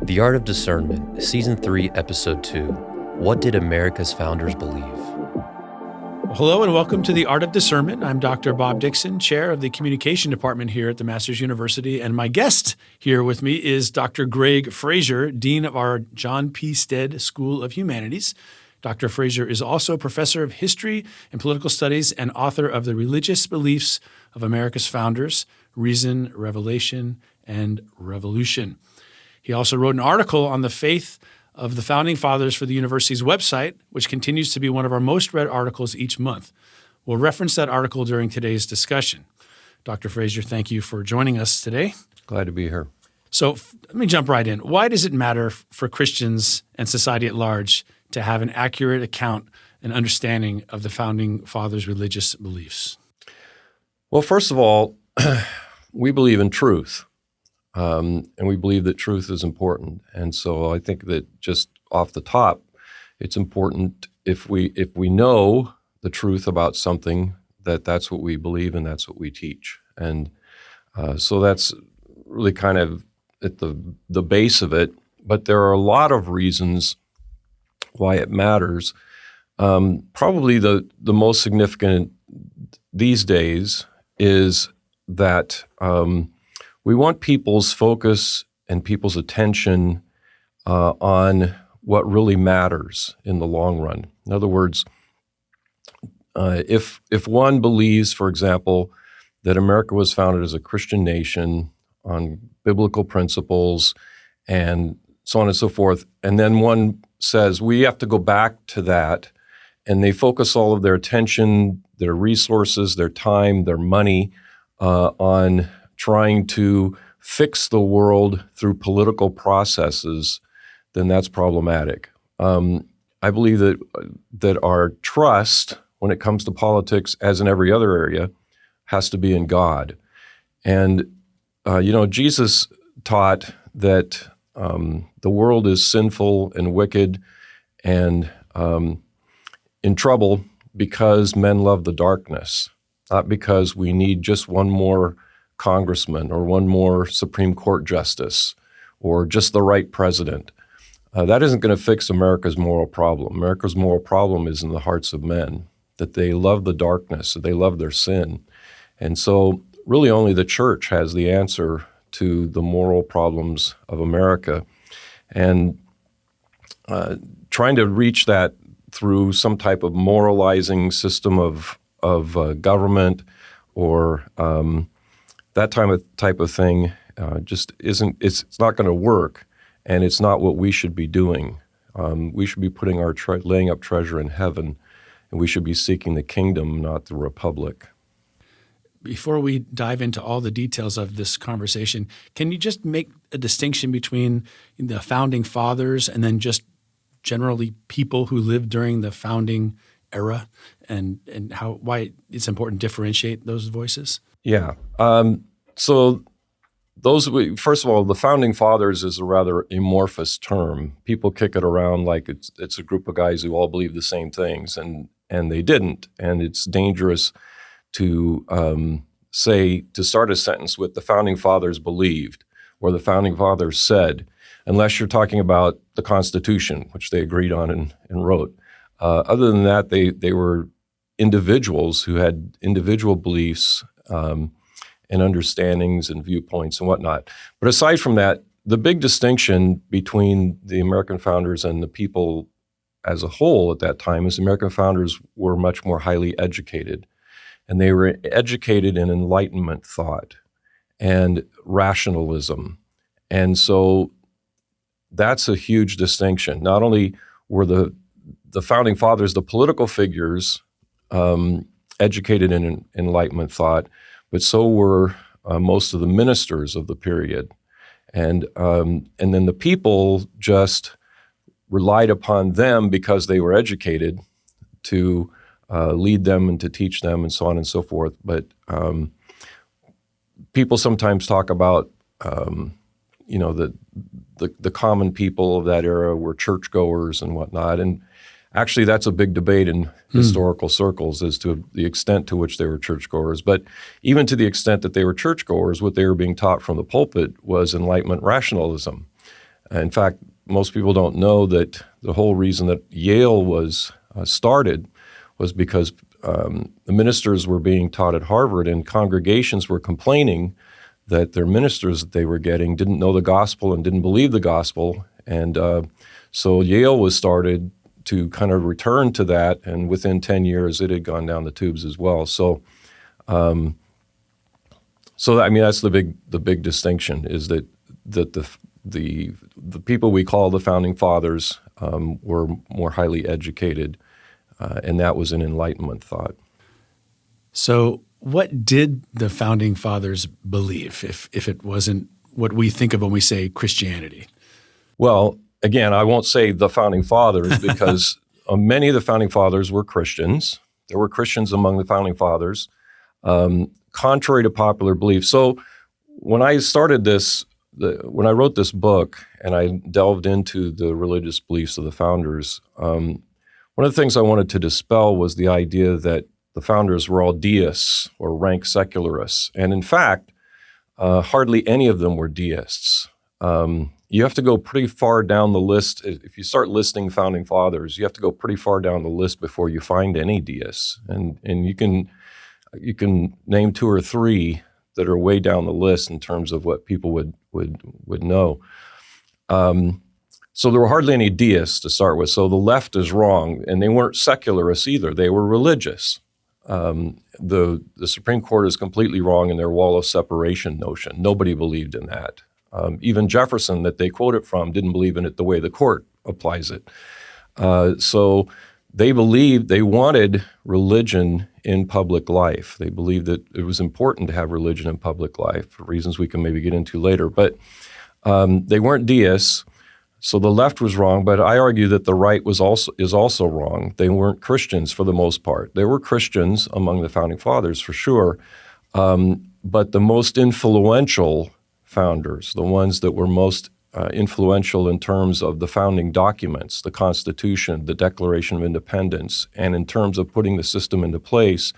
The Art of Discernment, Season 3, Episode 2. What did America's founders believe? Hello and welcome to the Art of Discernment. I'm Dr. Bob Dickson, chair of the communication department here at the Masters University. And my guest here with me is Dr. Gregg Frazer, dean of our John P. Stead School of Humanities. Dr. Frazer is also professor of history and political studies and author of The Religious Beliefs of America's Founders, Reason, Revelation, and Revolution. He also wrote an article on the faith of the Founding Fathers for the university's website, which continues to be one of our most read articles each month. We'll reference that article during today's discussion. Dr. Frazer, thank you for joining us today. Glad to be here. So let me jump right in. Why does it matter for Christians and society at large to have an accurate account and understanding of the Founding Fathers' religious beliefs? Well, first of all, we believe in truth. And we believe that truth is important. And so I think that just off the top, it's important if we know the truth about something, that's what we believe and that's what we teach. And so that's really kind of at the base of it. But there are a lot of reasons why it matters. Probably the most significant these days is that we want people's focus and people's attention on what really matters in the long run. In other words, if one believes, for example, that America was founded as a Christian nation on biblical principles and so on and so forth, and then one says we have to go back to that, and they focus all of their attention, their resources, their time, their money on trying to fix the world through political processes, then that's problematic. I believe that our trust when it comes to politics, as in every other area, has to be in God. And, Jesus taught that the world is sinful and wicked and in trouble because men love the darkness, not because we need just one more congressman or one more Supreme Court justice or just the right president. That isn't going to fix America's moral problem. America's moral problem is in the hearts of men, that they love the darkness, that they love their sin. And so really only the church has the answer to the moral problems of America. And trying to reach that through some type of moralizing system of government or that type of thing just isn't. It's not going to work, and it's not what we should be doing. We should be putting laying up treasure in heaven, and we should be seeking the kingdom, not the republic. Before we dive into all the details of this conversation, can you just make a distinction between the Founding Fathers and then just generally people who lived during the founding era, and why it's important to differentiate those voices? Yeah. So first of all, the Founding Fathers is a rather amorphous term. People kick it around like it's a group of guys who all believe the same things, and they didn't. And it's dangerous to start a sentence with the Founding Fathers believed or the Founding Fathers said, unless you're talking about the Constitution, which they agreed on and wrote. Other than that, they were individuals who had individual beliefs and understandings and viewpoints and whatnot. But aside from that, the big distinction between the American founders and the people as a whole at that time is the American founders were much more highly educated. And they were educated in Enlightenment thought and rationalism. And so that's a huge distinction. Not only were the Founding Fathers, the political figures, educated in Enlightenment thought, but so were most of the ministers of the period. And then the people just relied upon them because they were educated to lead them and to teach them and so on and so forth. But people sometimes talk about, the common people of that era were churchgoers and whatnot. And Actually, that's a big debate in historical circles as to the extent to which they were churchgoers. But even to the extent that they were churchgoers, what they were being taught from the pulpit was Enlightenment rationalism. In fact, most people don't know that the whole reason that Yale was started was because the ministers were being taught at Harvard, and congregations were complaining that their ministers that they were getting didn't know the gospel and didn't believe the gospel. And so Yale was started to kind of return to that, and within 10 years, it had gone down the tubes as well. So, I mean, that's the big distinction is that the people we call the founding fathers were more highly educated, and that was an Enlightenment thought. So, what did the founding fathers believe, if it wasn't what we think of when we say Christianity? Well, again, I won't say the founding fathers because many of the founding fathers were Christians. There were Christians among the founding fathers, contrary to popular belief. So when I started this, when I wrote this book and I delved into the religious beliefs of the founders, one of the things I wanted to dispel was the idea that the founders were all deists or rank secularists. And in fact, hardly any of them were deists. You have to go pretty far down the list. If you start listing founding fathers, you have to go pretty far down the list before you find any deists. And you can name two or three that are way down the list in terms of what people would know. So there were hardly any deists to start with. So the left is wrong, and they weren't secularists either. They were religious. The Supreme Court is completely wrong in their wall of separation notion. Nobody believed in that. Even Jefferson, that they quote it from, didn't believe in it the way the court applies it. So they wanted religion in public life. They believed that it was important to have religion in public life for reasons we can maybe get into later. But they weren't deists, so the left was wrong. But I argue that the right is also wrong. They weren't Christians for the most part. There were Christians among the founding fathers for sure, but the most influential founders, the ones that were most influential in terms of the founding documents, the Constitution, the Declaration of Independence, and in terms of putting the system into place,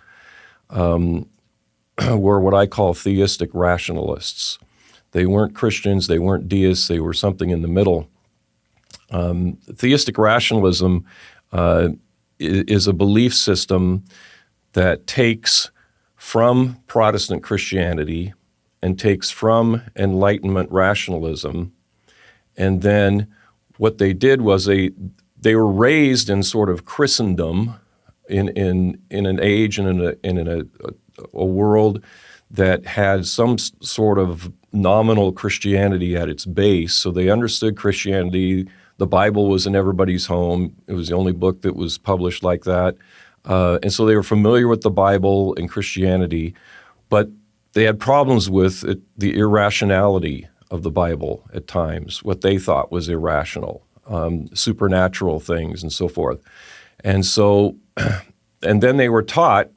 were what I call theistic rationalists. They weren't Christians, they weren't deists, they were something in the middle. Theistic rationalism is a belief system that takes from Protestant Christianity and takes from Enlightenment rationalism. And then what they did was they were raised in sort of Christendom in an age and in a world that had some sort of nominal Christianity at its base. So they understood Christianity. The Bible was in everybody's home. It was the only book that was published like that. And so they were familiar with the Bible and Christianity, but they had problems with the irrationality of the Bible at times, what they thought was irrational, supernatural things and so forth. And so, and then they were taught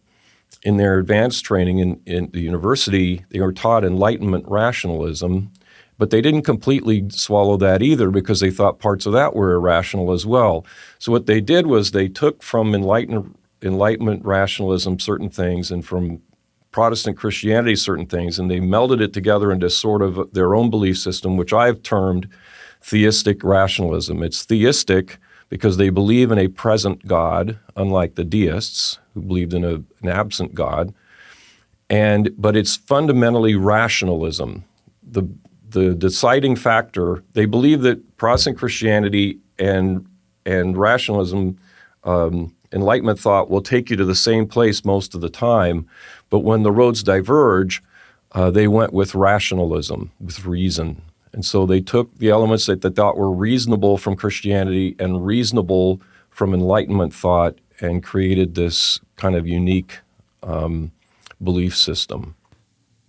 in their advanced training in the university, they were taught Enlightenment rationalism, but they didn't completely swallow that either because they thought parts of that were irrational as well. So what they did was they took from Enlightenment rationalism certain things and from Protestant Christianity certain things, and they melded it together into sort of their own belief system, which I've termed theistic rationalism. It's theistic because they believe in a present God, unlike the deists who believed in an absent God, but it's fundamentally rationalism. The deciding factor, they believe that Protestant Christianity and rationalism, Enlightenment thought will take you to the same place most of the time, but when the roads diverge, they went with rationalism, with reason. And so they took the elements that they thought were reasonable from Christianity and reasonable from Enlightenment thought and created this kind of unique belief system.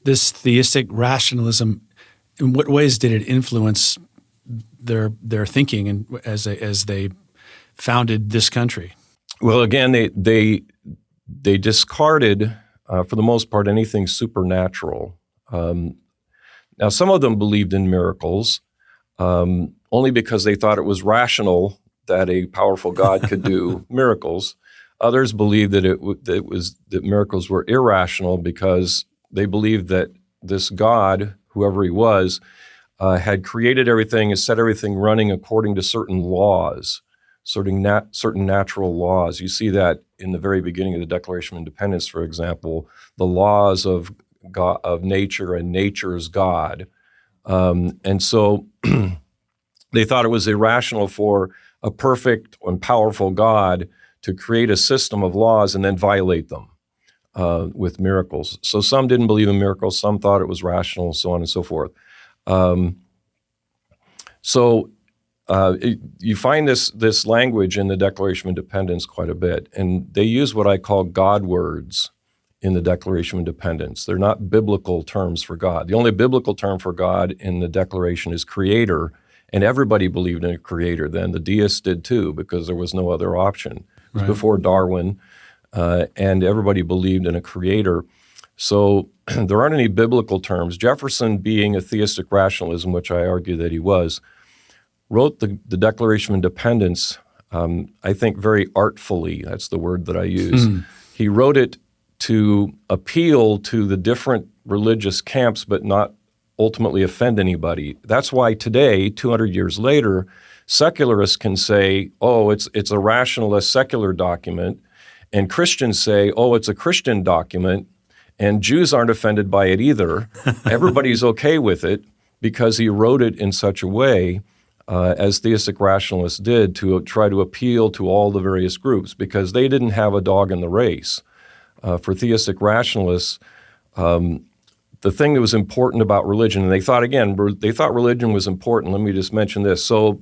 This theistic rationalism, in what ways did it influence their thinking and as they founded this country? Well, again, they discarded, for the most part, anything supernatural. Now, some of them believed in miracles only because they thought it was rational that a powerful God could do miracles. Others believed that that miracles were irrational because they believed that this God, whoever he was, had created everything and set everything running according to certain laws, certain natural laws. You see that in the very beginning of the Declaration of Independence, for example, the laws of God, of nature and nature's God. And so they thought it was irrational for a perfect and powerful God to create a system of laws and then violate them with miracles. So some didn't believe in miracles, some thought it was rational, so on and so forth. You find this language in the Declaration of Independence quite a bit, and they use what I call God words in the Declaration of Independence. They're not biblical terms for God. The only biblical term for God in the Declaration is creator, and everybody believed in a creator then. The deists did too, because there was no other option. It was before Darwin, and everybody believed in a creator. So there aren't any biblical terms. Jefferson, being a theistic rationalism, which I argue that he was, wrote the Declaration of Independence, I think very artfully. That's the word that I use. He wrote it to appeal to the different religious camps, but not ultimately offend anybody. That's why today, 200 years later, secularists can say, oh, it's a rationalist secular document, and Christians say, oh, it's a Christian document, and Jews aren't offended by it either. Everybody's okay with it because he wrote it in such a way, as theistic rationalists did, to try to appeal to all the various groups, because they didn't have a dog in the race. For theistic rationalists, the thing that was important about religion, and they thought religion was important. Let me just mention this. So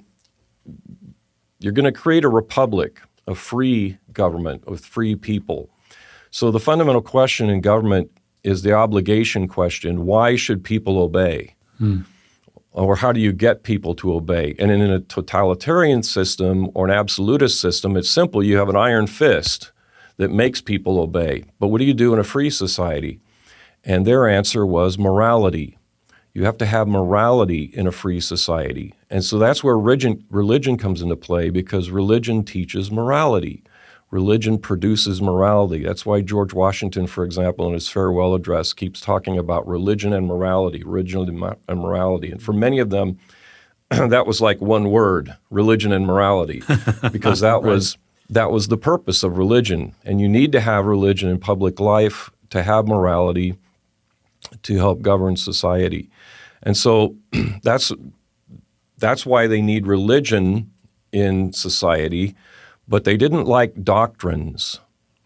you're going to create a republic, a free government with free people. So the fundamental question in government is the obligation question. Why should people obey? Or how do you get people to obey? And in a totalitarian system or an absolutist system, it's simple. You have an iron fist that makes people obey. But what do you do in a free society? And their answer was morality. You have to have morality in a free society. And so that's where religion comes into play, because religion teaches morality. Religion produces morality. That's why George Washington, for example, in his farewell address, keeps talking about religion and morality, and morality. And for many of them, that was like one word, religion and morality, because that was the purpose of religion. And you need to have religion in public life to have morality to help govern society. And so that's why they need religion in society. But they didn't like doctrines,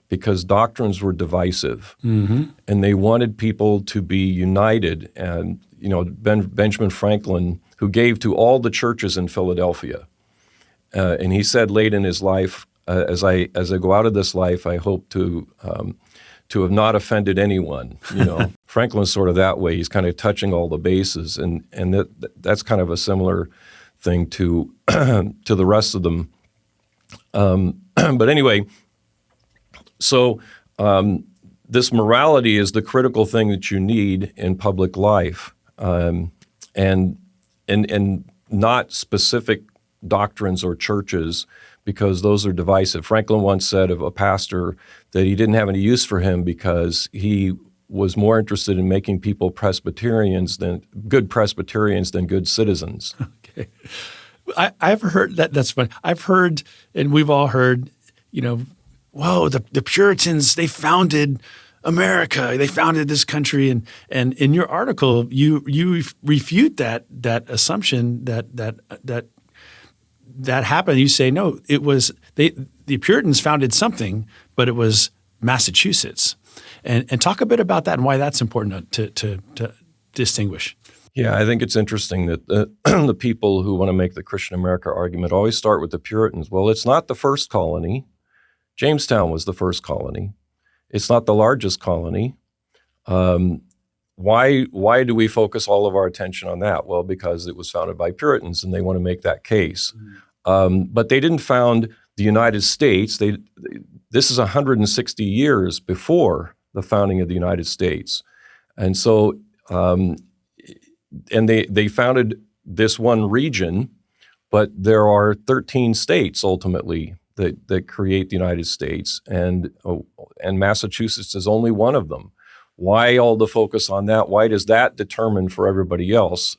because doctrines were divisive, and they wanted people to be united. And Benjamin Franklin, who gave to all the churches in Philadelphia, and he said late in his life, as I go out of this life, I hope to have not offended anyone. Franklin's sort of that way. He's kind of touching all the bases, and that's kind of a similar thing to the rest of them. But anyway, so this morality is the critical thing that you need in public life, and not specific doctrines or churches, because those are divisive. Franklin once said of a pastor that he didn't have any use for him because he was more interested in making people good Presbyterians than good citizens. Okay. I've heard that. That's funny. I've heard, and we've all heard, whoa, the Puritans, they founded America. They founded this country. And in your article, you refute that assumption that happened. You say, no, it was the Puritans founded something, but it was Massachusetts. And talk a bit about that and why that's important to distinguish. Yeah, I think it's interesting that the people who want to make the Christian America argument always start with the Puritans. Well, it's not the first colony. Jamestown was the first colony. It's not the largest colony. Why do we focus all of our attention on that? Well, because it was founded by Puritans, and they want to make that case. But they didn't found the United States. This is 160 years before the founding of the United States. And so and they founded this one region But there are 13 states ultimately that create the United States, and Massachusetts is only one of them. Why all the focus on that? Why does that determine for everybody else?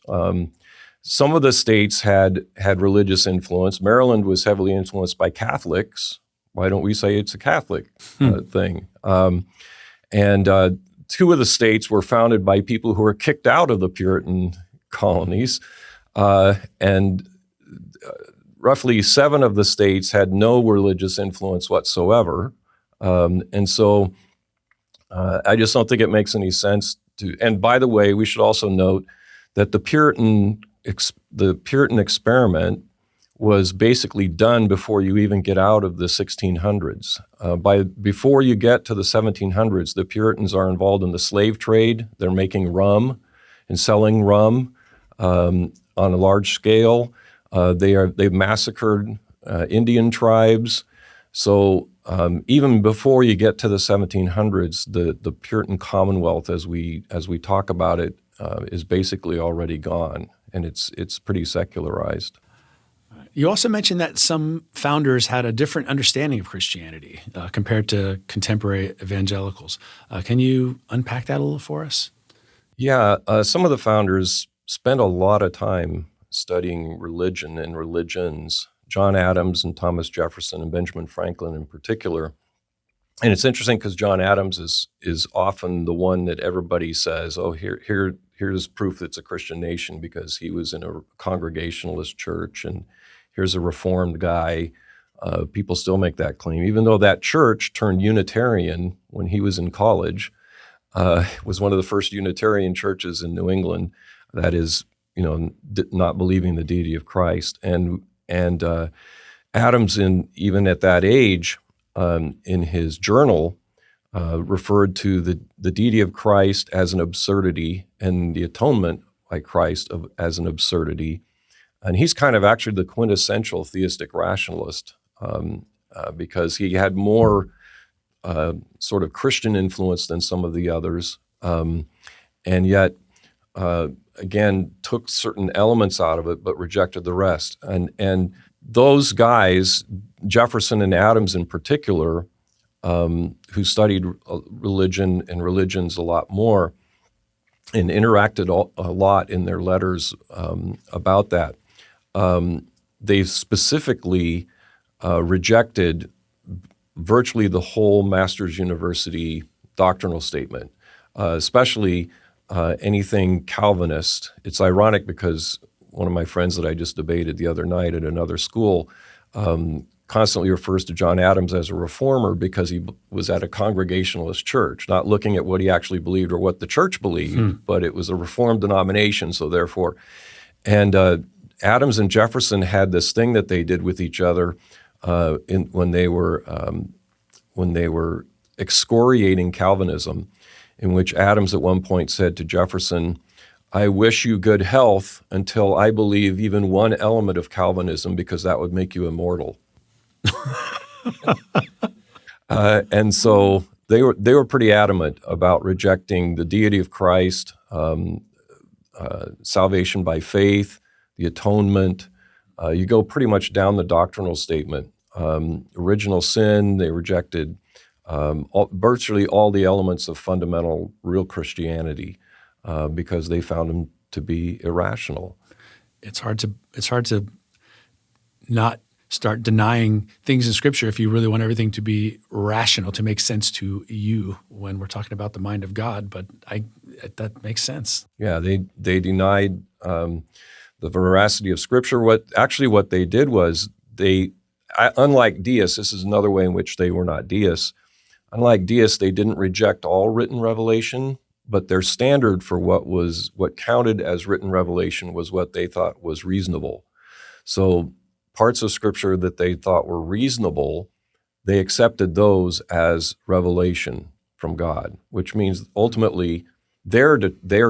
Some of the states had religious influence. Maryland was heavily influenced by Catholics. Why don't we say it's a Catholic thing? And two of the states were founded by people who were kicked out of the Puritan colonies, and roughly 7 of the states had no religious influence whatsoever. And so I just don't think it makes any sense to. And by the way, we should also note that the Puritan experiment was basically done before you even get out of the 1600s. Before you get to the 1700s, the Puritans are involved in the slave trade. They're making rum and selling rum on a large scale. They've massacred Indian tribes. So even before you get to the 1700s, the Puritan Commonwealth, as we talk about it, is basically already gone, and it's pretty secularized. You also mentioned that some founders had a different understanding of Christianity compared to contemporary evangelicals. Can you unpack that a little for us? Yeah, some of the founders spent a lot of time studying religion and religions, John Adams and Thomas Jefferson and Benjamin Franklin in particular. And it's interesting because John Adams is often the one that everybody says, oh, here's proof that it's a Christian nation because he was in a Congregationalist church, and here's a Reformed guy. People still make that claim, even though that church turned Unitarian when he was in college. Was one of the first Unitarian churches in New England that is, not believing the deity of Christ. And Adams, even at that age, in his journal, referred to the deity of Christ as an absurdity and the atonement by Christ as an absurdity. And he's kind of actually the quintessential theistic rationalist because he had more sort of Christian influence than some of the others, and yet, again, took certain elements out of it but rejected the rest. And those guys, Jefferson and Adams in particular, who studied religion and religions a lot more and interacted a lot in their letters about that, they specifically rejected virtually the whole Master's University doctrinal statement, especially anything Calvinist. It's ironic because one of my friends that I just debated the other night at another school constantly refers to John Adams as a reformer because he was at a Congregationalist church, not looking at what he actually believed or what the church believed, but it was a Reformed denomination, so therefore. And Adams and Jefferson had this thing that they did with each other when they were excoriating Calvinism, in which Adams at one point said to Jefferson, "I wish you good health until I believe even one element of Calvinism because that would make you immortal." And so they were pretty adamant about rejecting the deity of Christ, salvation by faith, the atonement. You go pretty much down the doctrinal statement. Original sin, they rejected virtually all the elements of fundamental real Christianity because they found them to be irrational. It's hard to not start denying things in Scripture if you really want everything to be rational, to make sense to you when we're talking about the mind of God. But that makes sense. Yeah, they denied the veracity of Scripture. What they did was unlike deists, this is another way in which they were not deists. Unlike deists, they didn't reject all written revelation, but their standard for what counted as written revelation was what they thought was reasonable. So parts of Scripture that they thought were reasonable, they accepted those as revelation from God, which means ultimately they're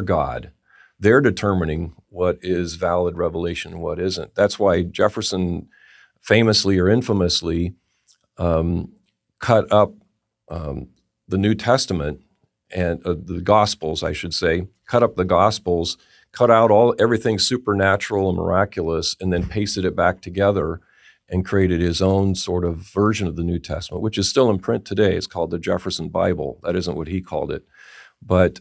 God. They're determining what is valid revelation and what isn't. That's why Jefferson famously or infamously cut up the New Testament and the Gospels, I should say, cut up the Gospels cut out everything supernatural and miraculous, and then pasted it back together and created his own sort of version of the New Testament, which is still in print today. It's called the Jefferson Bible. That isn't what he called it. But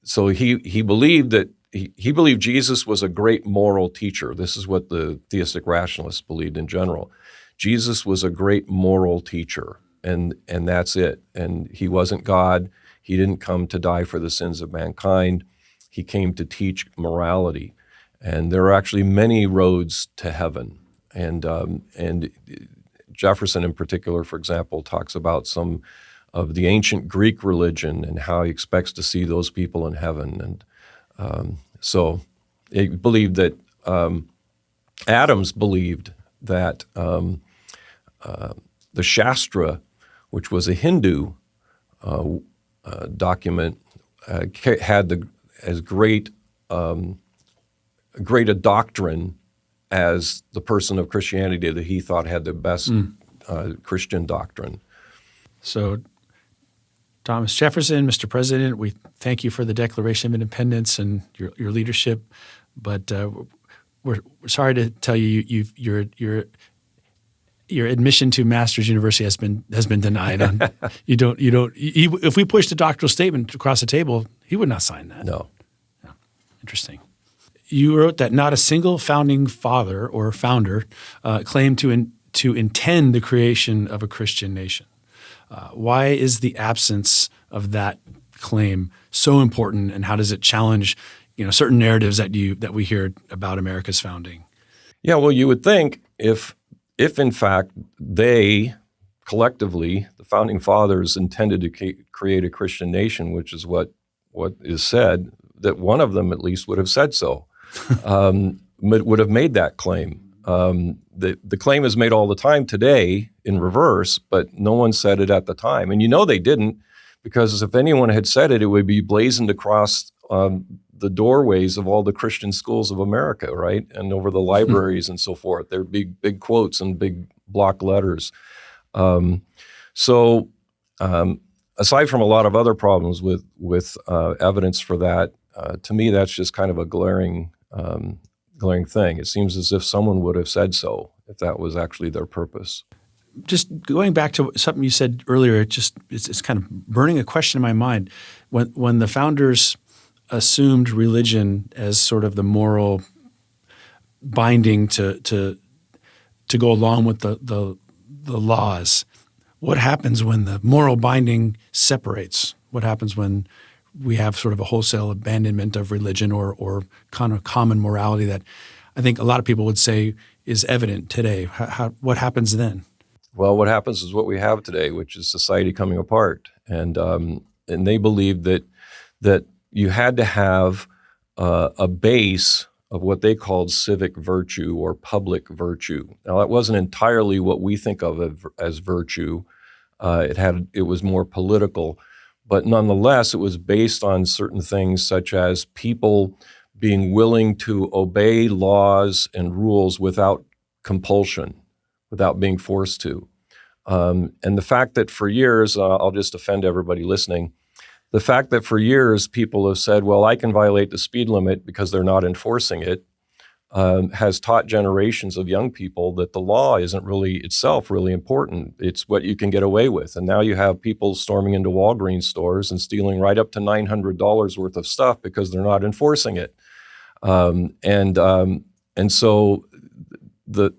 so he believed that he believed Jesus was a great moral teacher. This is what the theistic rationalists believed in general. Jesus was a great moral teacher, and that's it. And he wasn't God. He didn't come to die for the sins of mankind. He came to teach morality. And there are actually many roads to heaven. And Jefferson in particular, for example, talks about some of the ancient Greek religion and how he expects to see those people in heaven. And so he believed that Adams believed that the Shastra, which was a Hindu document, had as great a doctrine as the person of Christianity that he thought had the best Christian doctrine. So, Thomas Jefferson, Mr. President, we thank you for the Declaration of Independence and your leadership, but we're sorry to tell you your admission to Masters University has been denied. If we pushed a doctoral statement across the table, he would not sign that. No. Interesting. You wrote that not a single founding father or founder claimed to intend the creation of a Christian nation. Why is the absence of that claim so important, and how does it challenge, certain narratives that we hear about America's founding? Yeah, well, you would think if in fact they collectively, the founding fathers, intended to create a Christian nation, which is what is said, that one of them at least would have said so. Would have made that claim. The claim is made all the time today in reverse, but no one said it at the time. And they didn't, because if anyone had said it, it would be blazoned across the doorways of all the Christian schools of America, right? And over the libraries and so forth. There'd be big quotes and big block letters. So aside from a lot of other problems with evidence for that, to me, that's just kind of a glaring thing. It seems as if someone would have said so if that was actually their purpose. Just going back to something you said earlier, it's kind of burning a question in my mind. When the founders assumed religion as sort of the moral binding to go along with the laws, what happens when the moral binding separates? What happens when we have sort of a wholesale abandonment of religion or kind of common morality that I think a lot of people would say is evident today? What happens then? Well, what happens is what we have today, which is society coming apart. And they believed that you had to have a base of what they called civic virtue or public virtue. Now, that wasn't entirely what we think of as virtue. It was more political. But nonetheless, it was based on certain things such as people being willing to obey laws and rules without compulsion, without being forced to. And the fact that for years, I'll just offend everybody listening, the fact that for years people have said, well, I can violate the speed limit because they're not enforcing it, has taught generations of young people that the law isn't really itself really important. It's what you can get away with. And now you have people storming into Walgreens stores and stealing right up to $900 worth of stuff because they're not enforcing it. And so the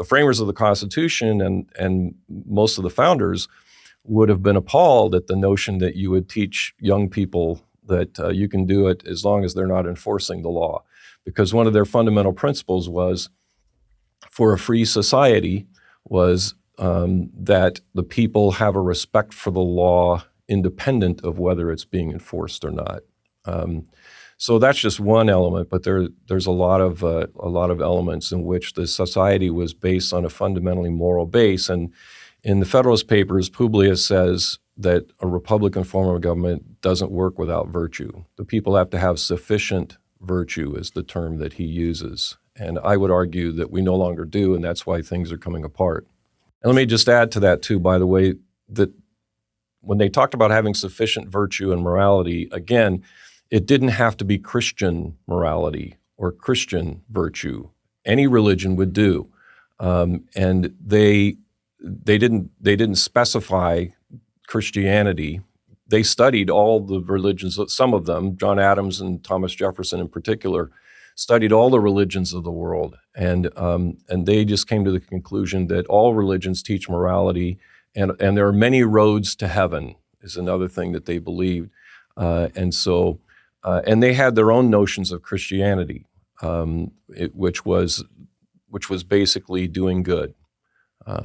framers of the Constitution and most of the founders would have been appalled at the notion that you would teach young people that you can do it as long as they're not enforcing the law. Because one of their fundamental principles was, for a free society, was that the people have a respect for the law independent of whether it's being enforced or not. So that's just one element, but there's a lot of elements in which the society was based on a fundamentally moral base. And in the Federalist Papers, Publius says that a Republican form of government doesn't work without virtue. The people have to have sufficient virtue is the term that he uses. And I would argue that we no longer do, and that's why things are coming apart. And let me just add to that too, by the way, that when they talked about having sufficient virtue and morality, again, it didn't have to be Christian morality or Christian virtue. Any religion would do. And they didn't specify Christianity. They studied all the religions, some of them, John Adams and Thomas Jefferson in particular, studied all the religions of the world. And they just came to the conclusion that all religions teach morality, and there are many roads to heaven is another thing that they believed. And they had their own notions of Christianity, which was basically doing good,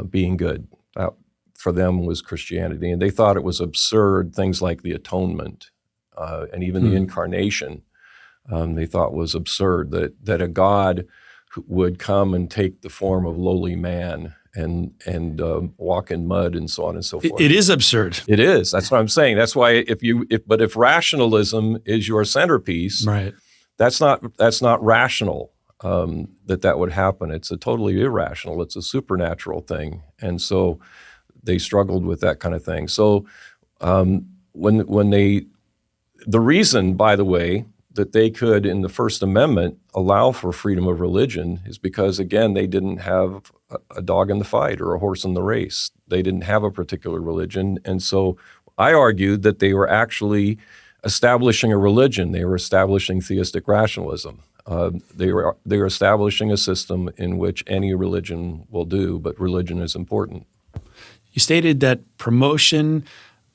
being good. That, for them, was Christianity. And they thought it was absurd, things like the atonement and even the incarnation, they thought was absurd, that a God would come and take the form of lowly man and walk in mud and so on and so forth. It is absurd. It is. That's what I'm saying. That's why if rationalism is your centerpiece, right, that's not rational. That would happen. It's a totally irrational. It's a supernatural thing, and so they struggled with that kind of thing. So the reason, by the way, that they could in the First Amendment allow for freedom of religion is because, again, they didn't have a dog in the fight or a horse in the race. They didn't have a particular religion, and so I argued that they were actually establishing a religion. They were establishing theistic rationalism. They were establishing a system in which any religion will do, but religion is important. You stated that promotion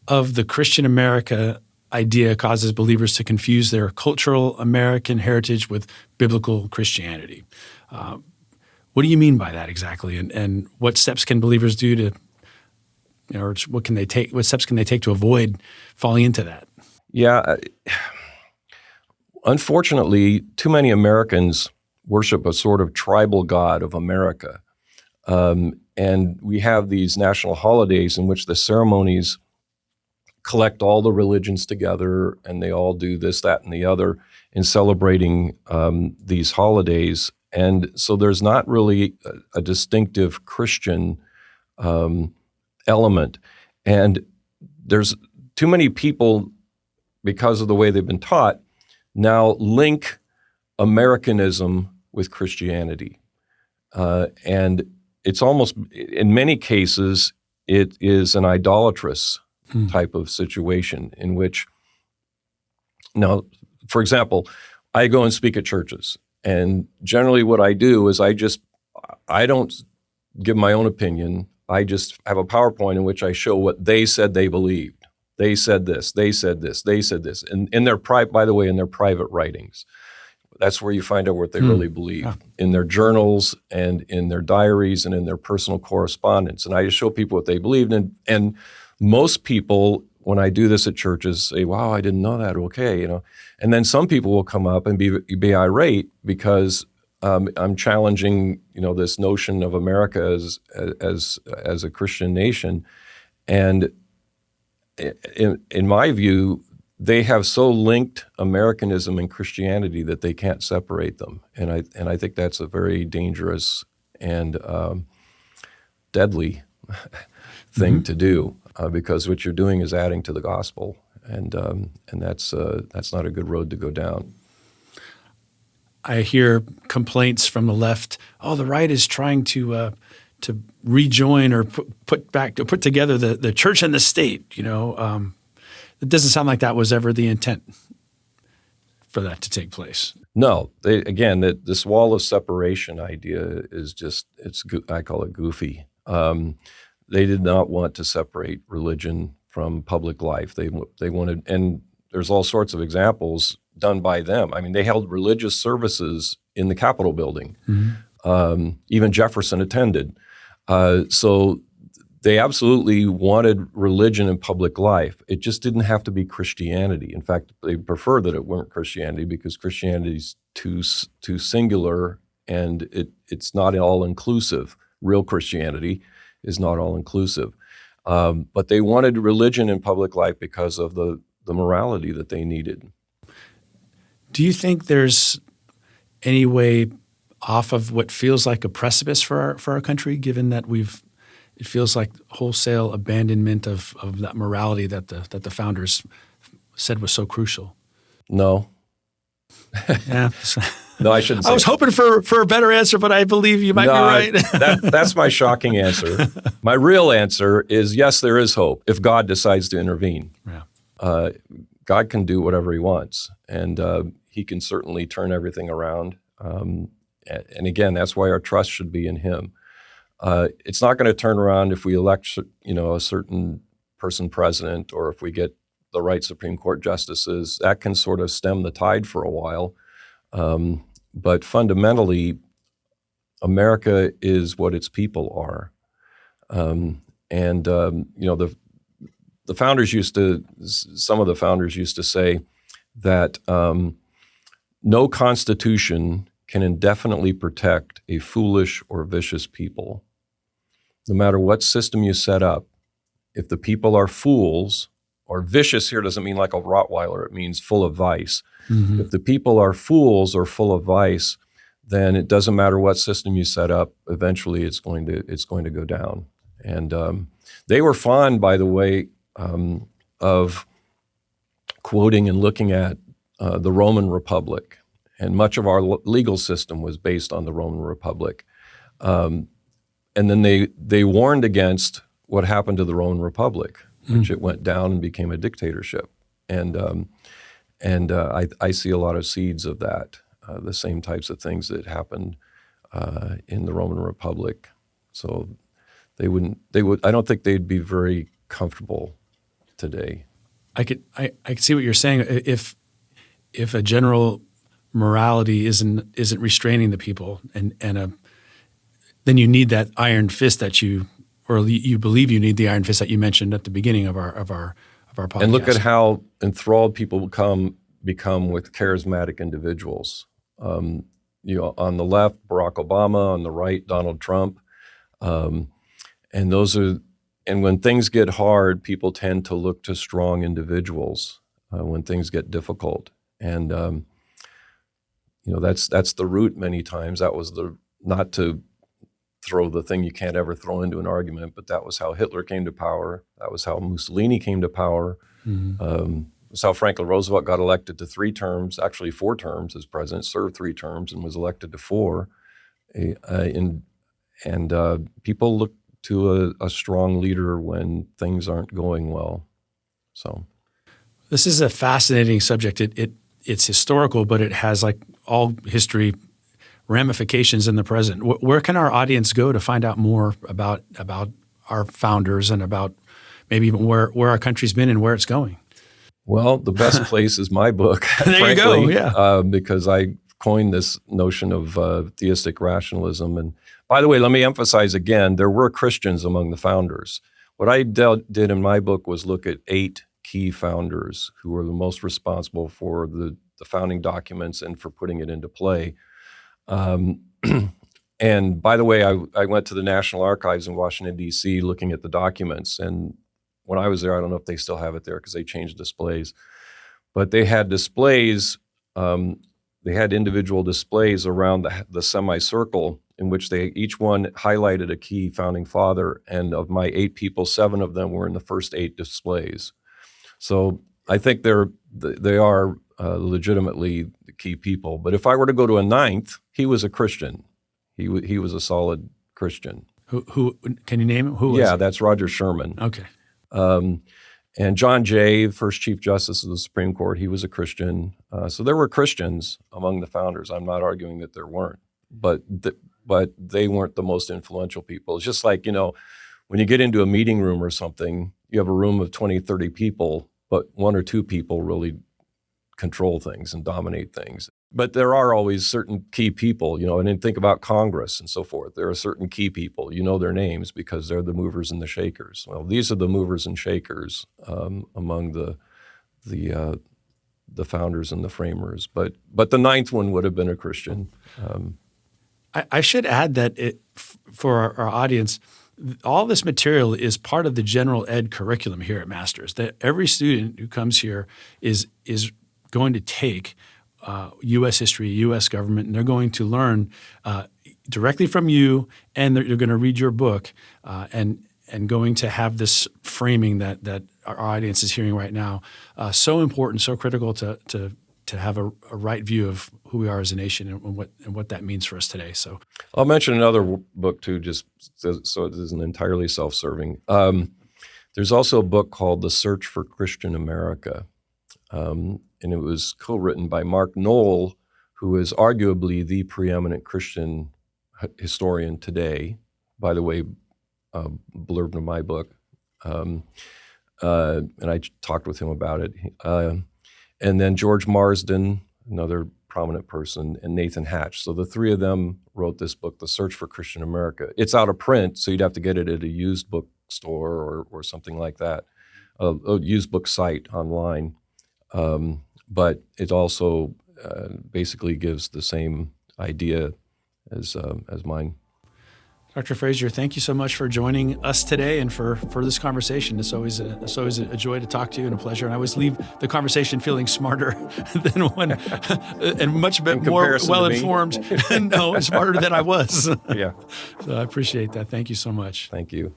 of the Christian America idea causes believers to confuse their cultural American heritage with biblical Christianity. What do you mean by that exactly? And what steps can believers do to, or what steps can they take to avoid falling into that? Yeah. Unfortunately, too many Americans worship a sort of tribal god of America. And we have these national holidays in which the ceremonies collect all the religions together, and they all do this, that, and the other in celebrating these holidays. And so there's not really a distinctive Christian element. And there's too many people, because of the way they've been taught, now link Americanism with Christianity. And it's almost, in many cases, it is an idolatrous type of situation in which, now, for example, I go and speak at churches. And generally what I do is I don't give my own opinion. I just have a PowerPoint in which I show what they said they believed. They said this, they said this, they said this. And in their by the way, in their private writings. That's where you find out what they really believe, in their journals and in their diaries and in their personal correspondence. And I just show people what they believed. And most people, when I do this at churches, say, wow, I didn't know that, okay, And then some people will come up and be irate because I'm challenging, this notion of America as a Christian nation. And in my view, they have so linked Americanism and Christianity that they can't separate them, and I think that's a very dangerous and deadly thing to do, because what you're doing is adding to the gospel, and that's not a good road to go down. I hear complaints from the left. Oh, the right is trying to rejoin or put together the church and the state. It doesn't sound like that was ever the intent for that to take place. No, this wall of separation idea is I call it goofy. They did not want to separate religion from public life. They wanted, and there's all sorts of examples done by them. I mean, they held religious services in the Capitol building. Even Jefferson attended. So they absolutely wanted religion in public life. It just didn't have to be Christianity. In fact, they prefer that it weren't Christianity because Christianity is too singular, and it's not all-inclusive. Real Christianity is not all-inclusive. But they wanted religion in public life because of the morality that they needed. Do you think there's any way off of what feels like a precipice for our country, given that it feels like wholesale abandonment of that morality that the founders said was so crucial? No. Yeah. No, I shouldn't say I was hoping for a better answer, but I believe you might be right. That's my shocking answer. My real answer is yes, there is hope if God decides to intervene. Yeah. God can do whatever he wants, and he can certainly turn everything around. And again, that's why our trust should be in him. It's not going to turn around if we elect, a certain person president, or if we get the right Supreme Court justices. That can sort of stem the tide for a while. But fundamentally, America is what its people are. The founders some of the founders used to say that no constitution can indefinitely protect a foolish or vicious people. No matter what system you set up, if the people are fools, or vicious here doesn't mean like a Rottweiler, it means full of vice. Mm-hmm. If the people are fools or full of vice, then it doesn't matter what system you set up, eventually it's going to go down. And they were fond, by the way, of quoting and looking at the Roman Republic. And much of our legal system was based on the Roman Republic. And then they warned against what happened to the Roman Republic, which it went down and became a dictatorship. And I see a lot of seeds of that, the same types of things that happened in the Roman Republic. So I don't think they'd be very comfortable today. I could see what you're saying. If a general morality isn't restraining the people, then you need that iron fist that you believe you need the iron fist that you mentioned at the beginning of our podcast. And look at how enthralled people become with charismatic individuals. On the left, Barack Obama; on the right, Donald Trump. And when things get hard, people tend to look to strong individuals when things get difficult. And that's the root many times. That was not to throw the thing you can't ever throw into an argument, but that was how Hitler came to power. That was how Mussolini came to power. Mm-hmm. That's how Franklin Roosevelt got elected to 3 terms, actually 4 terms as president, served 3 terms and was elected to 4. People look to a strong leader when things aren't going well. So, this is a fascinating subject. It's historical, but it has, like all history, ramifications in the present. Where can our audience go to find out more about our founders and about maybe even where our country's been and where it's going? Well, the best place is my book, there frankly, you go, yeah. Because I coined this notion of theistic rationalism. And by the way, let me emphasize again, there were Christians among the founders. What I did in my book was look at 8 key founders who were the most responsible for the founding documents and for putting it into play. And by the way, I went to the National Archives in Washington, D.C., looking at the documents. And when I was there, I don't know if they still have it there because they changed displays. But they had displays, they had individual displays around the semicircle in which they each one highlighted a key founding father. And of my 8 people, 7 of them were in the first 8 displays. So I think they are legitimately the key people. But if I were to go to a 9th, he was a Christian. He was a solid Christian. Who can you name him? Who was he? That's Roger Sherman. Okay. And John Jay, first Chief Justice of the Supreme Court, he was a Christian. So there were Christians among the founders. I'm not arguing that there weren't, but they weren't the most influential people. It's just like, when you get into a meeting room or something, you have a room of 20, 30 people, but 1 or 2 people really control things and dominate things. But there are always certain key people, and then think about Congress and so forth. There are certain key people, their names because they're the movers and the shakers. Well, these are the movers and shakers among the founders and the framers. But the 9th one would have been a Christian. I should add that for our audience, all this material is part of the general ed curriculum here at Masters. That every student who comes here is going to take U.S. history, U.S. government, and they're going to learn directly from you, and they're going to read your book, and going to have this framing that our audience is hearing right now. So important, so critical to to have a right view of who we are as a nation and what that means for us today. So I'll mention another book too, just so it isn't entirely self-serving. There's also a book called The Search for Christian America, and it was co-written by Mark Knoll, who is arguably the preeminent Christian historian today. By the way, blurb in my book, and I talked with him about it. And then George Marsden, another prominent person, and Nathan Hatch. So the three of them wrote this book, The Search for Christian America. It's out of print, so you'd have to get it at a used bookstore or something like that, a used book site online. But it also basically gives the same idea as mine. Dr. Frazer, thank you so much for joining us today and for this conversation. It's always a joy to talk to you and a pleasure. And I always leave the conversation feeling smarter than when, and much bit more well-informed. No, smarter than I was. Yeah. So I appreciate that. Thank you so much. Thank you.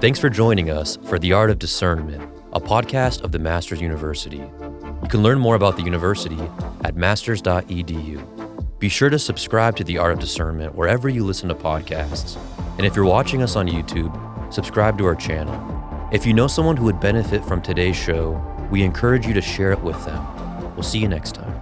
Thanks for joining us for The Art of Discernment, a podcast of the Masters University. You can learn more about the university at masters.edu. Be sure to subscribe to The Art of Discernment wherever you listen to podcasts. And if you're watching us on YouTube, subscribe to our channel. If you know someone who would benefit from today's show, we encourage you to share it with them. We'll see you next time.